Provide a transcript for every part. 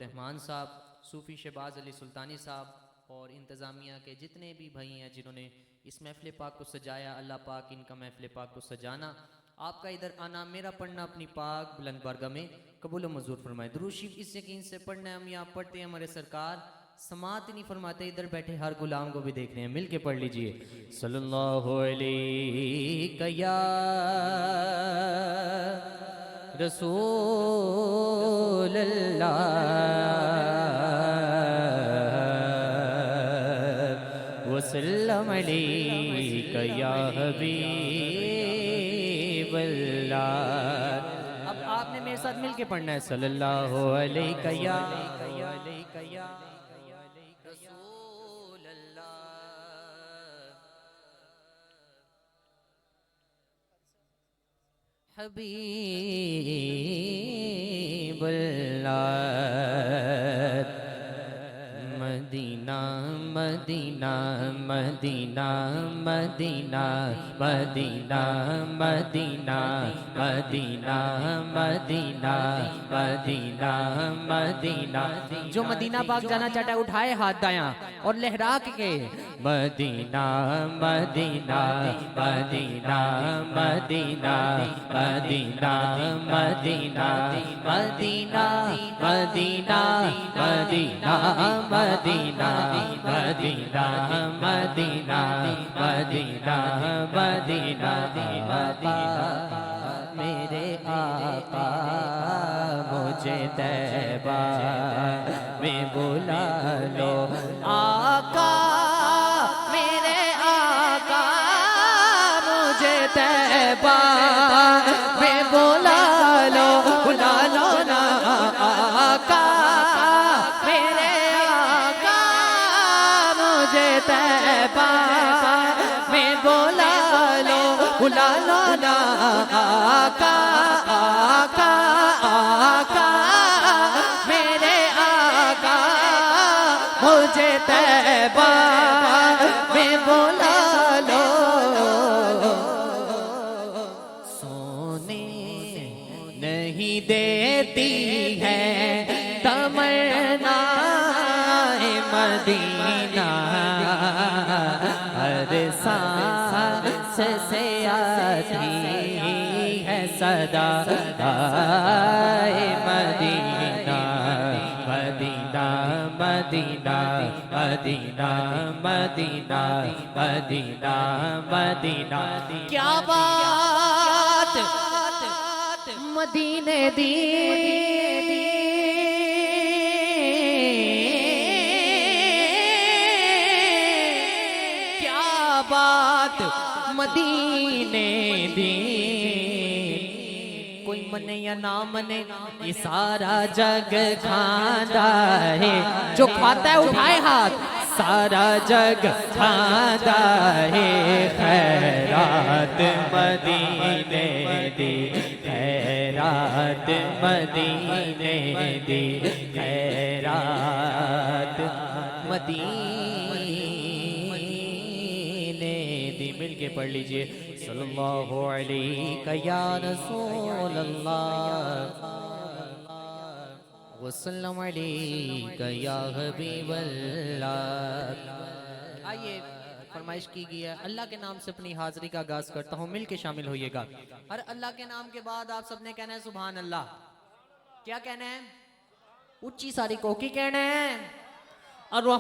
रहमान साहब, सूफ़ी शहबाज अली सुल्तानी साहब और इंतज़ामिया के जितने भी भाई हैं जिन्होंने इस महफ़िल पाक को सजाया, अल्लाह पाक इनका महफ़िल पाक को सजाना, आपका इधर आना, मेरा पढ़ना अपनी पाक बुलंद बारगाह में कबूल व मंजूर फरमाए। दुरूद शरीफ इस यकीन से पढ़ना है, हम यहाँ पढ़ते हैं, हमारे सरकार समात ही नहीं फरमाते, इधर बैठे हर गुलाम को भी देख रहे हैं, मिल के पढ़ लीजिए। सल्लल्लाहु अलैहि या रसूल अल्लाह वसल्लम अलैका या हबीब अल्लाह। अब आपने मेरे साथ मिल के पढ़ना है, सल्लल्लाहु अलैका या रसूल अल्लाह हबीबुल्लाह। Medina Medina Medina Medina Medina Medina Medina Medina Medina Medina. जो मदीना पाक जाना चाहता है उठाए हाथ दायां और लहरा के Madina Medina Medina Medina Medina Medina Medina Medina Medina Medina Medina Medina Medina Medina Madina. मेरे आका मुझे तैबा में बुला लो, आका मेरे आका मुझे तैबा में बुला लो, बुला लो ना आका मेरे आका मुझे तैबा में बुला लो, बुला लो ना आका आका आका मेरे आका मुझे तैबा में बुला लो। सोने नहीं देती है तमन्ना मदीना, हर सांस से आती है सदा आए Madina Medina Medina Medina Medina Medina Madina. क्या बात मदीने दी, क्या बात मदीने दी। कोई मने या ना मने ये सारा जग खांदा है, जो खाता है उठाए हाथ, सारा जग खांदा है। खैरात मदीने दी, खैरात मदीने दी, खैरात मदीने दी। मिल के पढ़ लीजिए, सल्लल्लाहु अलैका या रसूल अल्लाह वसल्लम अलैका या हबीब अल्लाह। आइए, फरमाइश की गई है, अल्लाह के नाम से अपनी हाजिरी का आगाज करता हूँ, मिल के शामिल होइएगा। हर अल्लाह के नाम के बाद आप सबने कहना है सुभान अल्लाह। क्या कहना है? उच्ची सारी कोकी कहना है, अल्लाह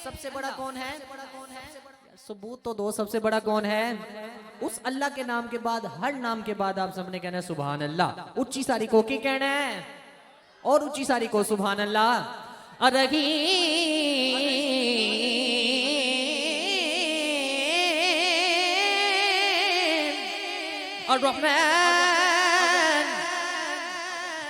सबसे बड़ा कौन है? सबूत तो दो, सबसे बड़ा कौन है? उस अल्लाह के नाम के बाद, हर नाम के बाद आप सबने कहना है सुभान अल्लाह। उच्ची सारी को की कहना है और उच्ची सारी को सुभान अल्लाह।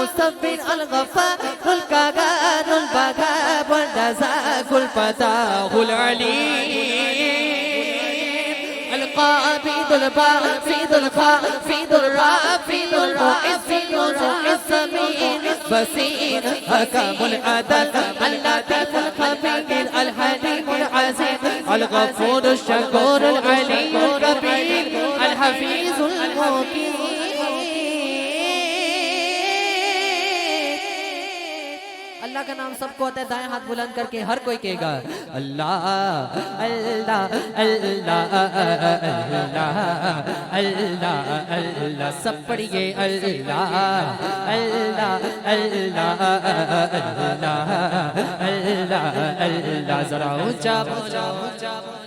मुसव्विर अल गफ्फारुल क़हारुल वहाबुर रज़्ज़ाक़ुल फ़ताहुल अलीम अल क़ाबिदुल बासिदुल ख़ाफ़िदुल राफ़िदुल मुइज़्ज़ुल मुइज़्ज़मीन बसीर हकमुल अदल अल लतीफ़ुल ख़बीर अल हलीमुल अज़ीज़ अल गफ़ूरुश शकूरुल अलीयुल कबीर अल हफ़ीज़ुल मुक़ीम। अल्लाह का नाम सबको आता है, दाएं हाथ बुलंद करके हर कोई कहेगा अल्लाह अल्लाह अल्लाह अल्लाह अल्लाह अल्लाह। सब पढ़िए अल्लाह अल्लाह अल्लाह अल्लाह अल्लाह अल्लाह। जरा ऊंचा बोलो ऊंचा बोलो।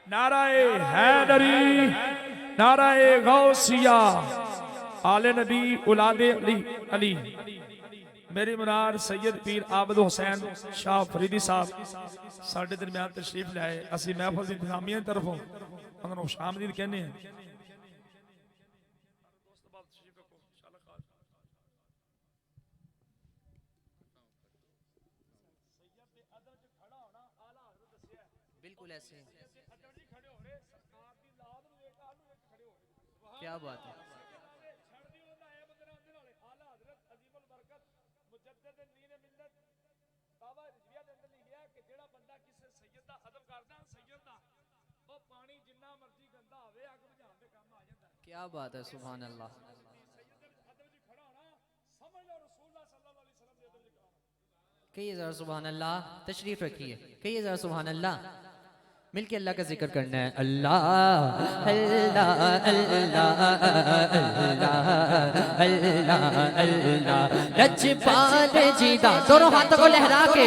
नाराए हैदरी, नाराए गौसिया, आले नबी औलादे अली अली। मेरे मुनार सैयद पीर आबद हुसैन शाह फरीदी साहब साढ़े दरम्यान तशरीफ लाए। असी महफिल की इंतजामिया की तरफों उन्होंने खुशामदीद कहने हैं। बिल्कुल ऐसे क्या बात है। क्या बात है, सुभान अल्लाह। कहिए जरा सुभान अल्लाह। तशरीफ रखिए, कहिए जरा सुभान अल्लाह। मिलके अल्लाह का जिक्र करना है। अल्लाह अल्लाह अल्लाह अल्लाह अल्लाह अल्लाह। लजपाल जीदा, दोनों हाथों को लहरा के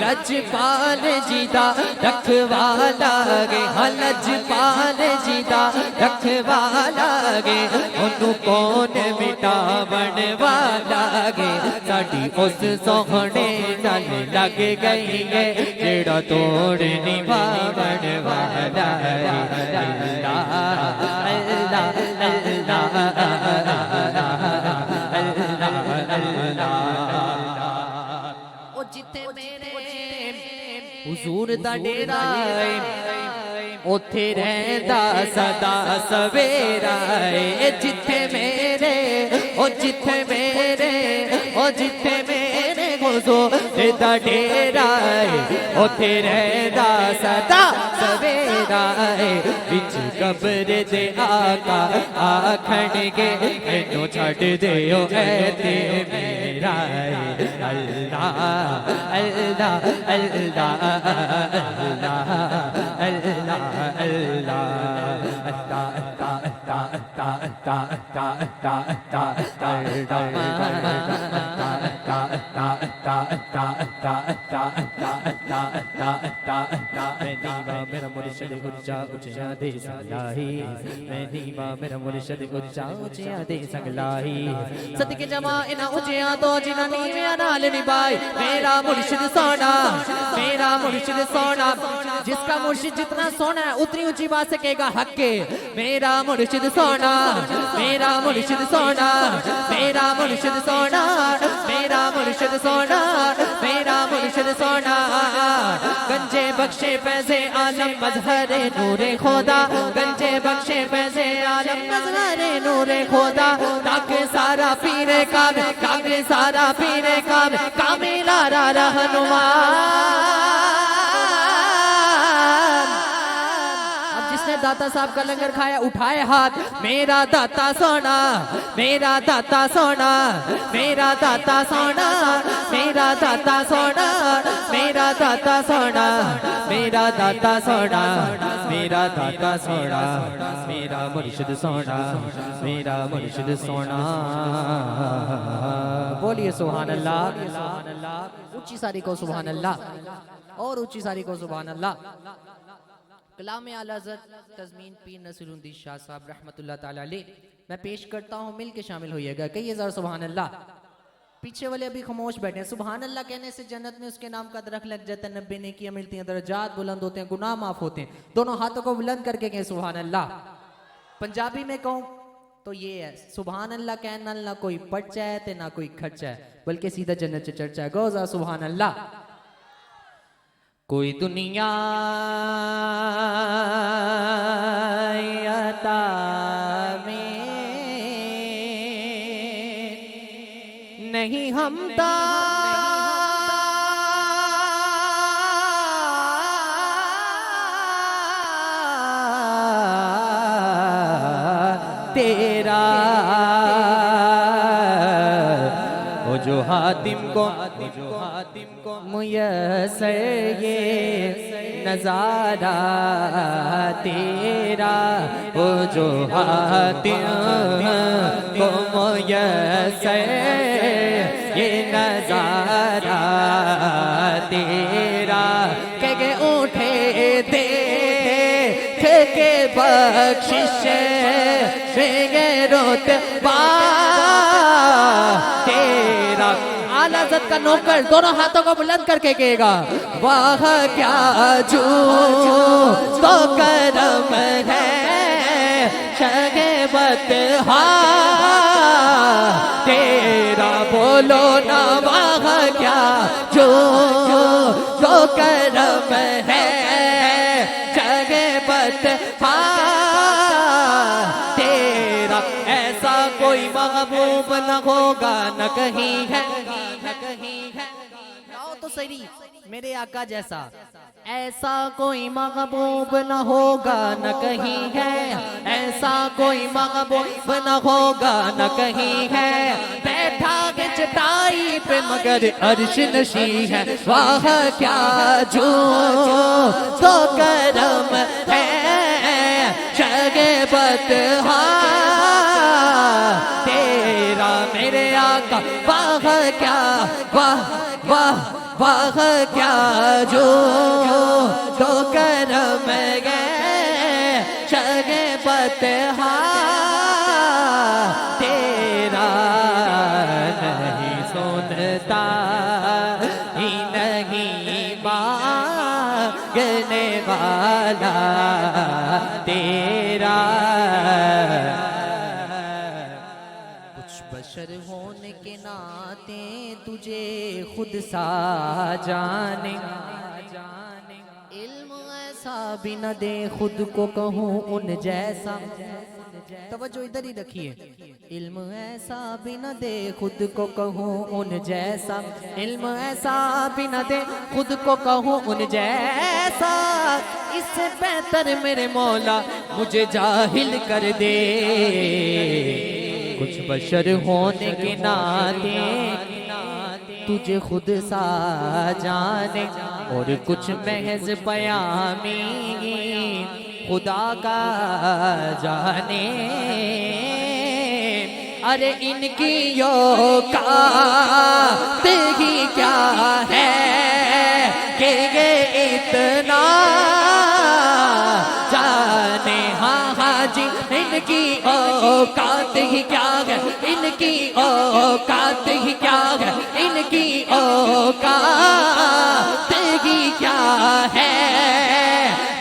लजपाल जीदा रखवाला गे, हाँ लजपाल जीदा रखवाला गे। उन्हों कौन मिटावन वाला गे, साड़ी उस सोहने नाल लग गई है जेड़ा तोड़ निभावन वाला। अल्लाह अल्लाह अल्लाह अल्लाह। ओ जिथे मेरे हुजूर दा डेरा है उथे रहंदा सदा सवेरा है। जिथे मेरे ओ जिथे मेरे ओ जिथे मेरे हुजूर दा डेरा है उथे रहंदा सदा सवेरा है। बिच कब्र दे आका आखणगे मैनू छड्ड दिओ ऐ ते मेरा है। अल्लाह अल्लाह अल्लाह अल्लाह अल्लाह अल्लाह मेरा मुर्शिद उच्चा उच्चा दे सकलाही। मैं नीवा मेरा मुर्शिद उच्चा उच्चा दे सकलाही। सदके जमा इना उच्चिया तो जिना नीविया नाल निभाए। मेरा मुर्शिद सोना, मेरा मुर्शिद सोना। जिसका मुर्शिद जितना सोना है उतनी ऊंची बात से कहेगा हक के। मेरा मुर्शिद सोना, मेरा मुर्शिद सोना, मेरा मुर्शिद सोना, मेरा मुर्शिद सोना, मेरा मुर्शिद सोना। गंजे बख्शे पैसे आलम मजहरे नूरे खोदा, गंजे बख्शे पैसे आलम मजहरे नूरे खोदा। ताके सारा पीरे काम, ताके सारा पीरे काम, कामिला रहनुमा। दाता साहब का लंगर खाया, उठाए हाथ। मेरा दाता सोना, मेरा दाता सोना, मेरा दाता सोना, मेरा दाता सोना, मेरा दाता सोना, मेरा दाता सोना, मेरा दाता सोना, मेरा मुर्शिद सोना, मेरा मुर्शिद सोना। बोलिए सुभान अल्लाह। ऊंची सारी को सुभान अल्लाह और ऊंची सारी को सुभान अल्लाह। कलाम आला हज़रत तज़मीन पीर नसीरुद्दीन शाह साहब रहमतुल्लाह ताला अलैह मैं पेश करता हूँ। मिल के शामिल होइएगा, कहिए ज़रा सुभान अल्लाह। पीछे वाले अभी खामोश बैठे हैं। सुभान अल्लाह कहने से जन्नत में उसके नाम का दरख्त लग जाता है, 90 नेकियां मिलती हैं, दर्जात बुलंद होते हैं, गुनाह माफ होते हैं। दोनों हाथों को बुलंद करके कहें सुभान अल्लाह। पंजाबी में कहूं तो ये है, सुभान अल्लाह कहना ना कोई पर्चा है ते ना कोई खर्चा है, बल्कि सीधा जन्नत से चर्चा है। गौजा सुभान अल्लाह। कोई दुनिया अता में नहीं हमदा तेरा वो जो हातिम को मुयस्सर ये नजारा तेरा, वो जो हातिम को मुयस्सर ये नजारा तेरा, के उठे दे के बख्शिश रोते बा तेरा। आला हज़रत का नौकर दोनों हाथों को बुलंद करके कहेगा, वाह क्या जो तो करम है शगबत हा तेरा। बोलो ना वाह क्या जो तो करम है शगबत हा तेरा। ऐसा कोई महबूब न होगा न कहीं है, न कहीं है। आओ तो सही मेरे आका जैसा, ऐसा कोई महबूब न होगा न कहीं है, ऐसा कोई महबूब न होगा न कहीं है। बैठा के चटाई पे मगर अर्श नशी है, वाह क्या जो तो करम है शगबत हा तेरा। मेरे आका वाह क्या वाह वाह वाह क्या जो तो करम गए शगबत हा तेरा। नहीं सुनता ही नहीं मांगने वाला तेरा। बशर होने के नाते तुझे खुद सा जाने, इल्म ऐसा भी न दे खुद को कहूँ उन जैसा। तवज्जो इधर ही रखिए। इल्म ऐसा भी न दे खुद को कहूँ उन जैसा, इल्म ऐसा भी न दे खुद को कहूँ उन जैसा। इससे बेहतर मेरे मौला मुझे जाहिल कर दे। कुछ बशर होने के नाते तुझे खुद सा जाने, और कुछ महज पयामी खुदा का जाने। अरे इनकी औकात ही क्या है कि ये इतना जाने। हाँ हाँ जी, इनकी औकात ही क्या है, इनकी औकात ही क्या है, इनकी औकात ही क्या है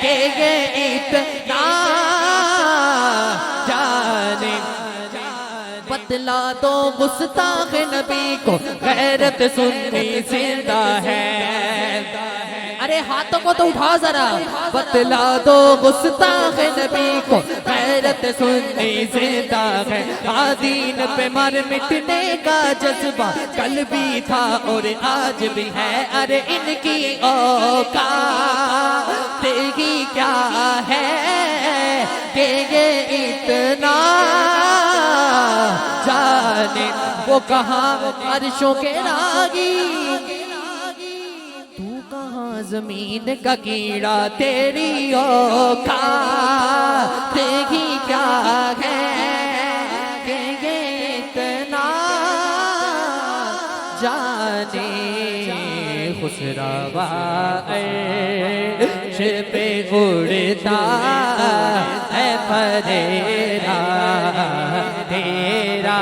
कि ये इतना जाने। बतला दो गुस्ताख नबी को गैरत सुन्नी जिंदा है। अरे हाथों को तो उठाओ जरा। बतला दो गुस्ताख नबी को गैरत सुन्नी जिंदा है। आदीन पे मर मिटने का जज्बा कल भी था और आज भी है। अरे इनकी औकात ही क्या है कि ये इतना जाने। वो कहाँ अर्शों के रागी, तू कहाँ जमीन का कीड़ा। तेरी औकात ही क्या है कि ये इतना जाने। खुसरावा अर्श पे उड़ता है फरेरा तेरा।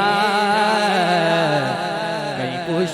कहीं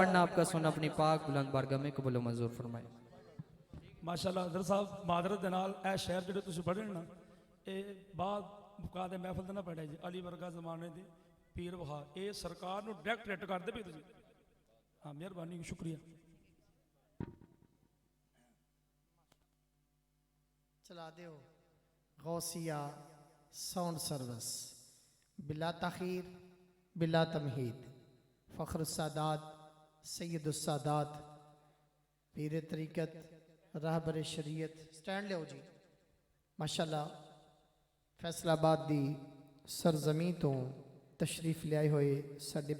पढ़ना आपका सुन अपनी पाक बुलंद बारगाह में कबूल व मंजूर फरमाए। माशाअल्लाह हज़रत साहब मादरत दे नाल ए शेर जेह्ड़े तुसीं पढ़े ना ये बाद मुका दे महफिल ते ना पढ़े जी अली वर्गा जमाने दे पीर वहा ये सरकार नूं डायरैक्ट हिट करदे पए तुसीं। हाँ मेहरबानी शुक्रिया। चला दो गौसिया साउंड सर्विस बिला तखीर बिला तमहीद फ़ख्र सादात सैयद सादात पीर तरीक़त रहबर शरीयत स्टैंड लियो जी। माशाअल्लाह फैसलाबाद दी सरजमी तो तशरीफ लियाए हुए साडे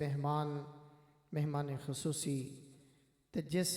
मेहमान खसूसी ते जिस